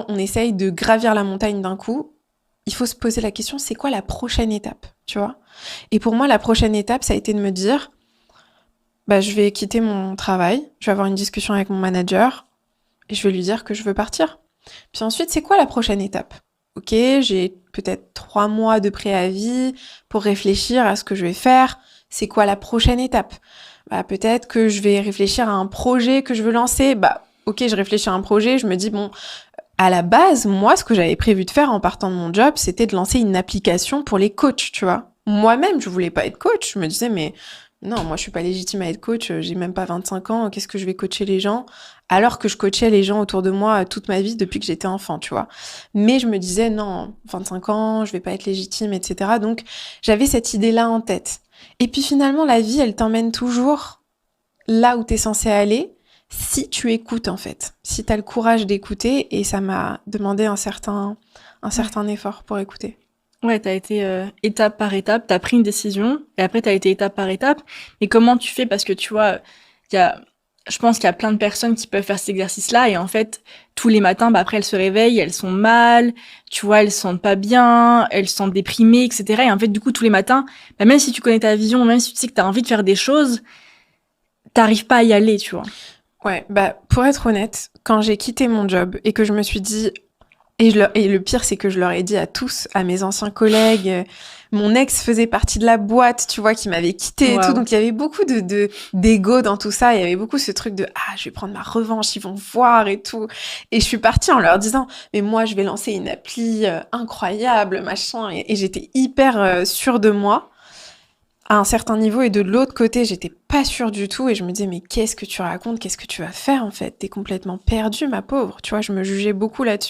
quand on essaye de gravir la montagne d'un coup, il faut se poser la question, c'est quoi la prochaine étape, tu vois? Et pour moi, la prochaine étape, ça a été de me dire, bah, je vais quitter mon travail, je vais avoir une discussion avec mon manager et je vais lui dire que je veux partir. Puis ensuite, c'est quoi la prochaine étape? Ok, j'ai peut-être 3 mois de préavis pour réfléchir à ce que je vais faire. C'est quoi la prochaine étape? Bah, peut-être que je vais réfléchir à un projet que je veux lancer. Bah, ok, je réfléchis à un projet, je me dis, bon, à la base, moi, ce que j'avais prévu de faire en partant de mon job, c'était de lancer une application pour les coachs, tu vois. Moi-même, je voulais pas être coach. Je me disais, mais non, moi, je suis pas légitime à être coach. J'ai même pas 25 ans. Qu'est-ce que je vais coacher les gens? Alors que je coachais les gens autour de moi toute ma vie depuis que j'étais enfant, tu vois. Mais je me disais, non, 25 ans, je vais pas être légitime, etc. Donc, j'avais cette idée-là en tête. Et puis finalement, la vie, elle t'emmène toujours là où t'es censé aller si tu écoutes, en fait. Si t'as le courage d'écouter, et ça m'a demandé Ouais. un certain effort pour écouter. Ouais, t'as été étape par étape, t'as pris une décision et après t'as été étape par étape. Mais comment tu fais? Parce que tu vois, il y a, je pense qu'il y a plein de personnes qui peuvent faire cet exercice-là et en fait, tous les matins, bah après elles se réveillent, elles sont mal, tu vois, elles se sentent pas bien, elles se sentent déprimées, etc. Et en fait, du coup, tous les matins, bah, même si tu connais ta vision, même si tu sais que t'as envie de faire des choses, t'arrives pas à y aller, tu vois. Ouais, bah, pour être honnête, quand j'ai quitté mon job et que je me suis dit, et le pire, c'est que je leur ai dit à tous, à mes anciens collègues, mon ex faisait partie de la boîte, tu vois, qui m'avait quitté et tout. Waouh. Donc, il y avait beaucoup d'ego dans tout ça. Il y avait beaucoup ce truc de, ah, je vais prendre ma revanche, ils vont voir et tout. Et je suis partie en leur disant, mais moi, je vais lancer une appli incroyable, machin. Et j'étais hyper sûre de moi à un certain niveau. Et de l'autre côté, j'étais pas sûre du tout. Et je me disais, mais qu'est-ce que tu racontes? Qu'est-ce que tu vas faire, en fait? T'es complètement perdue, ma pauvre. Tu vois, je me jugeais beaucoup là-dessus.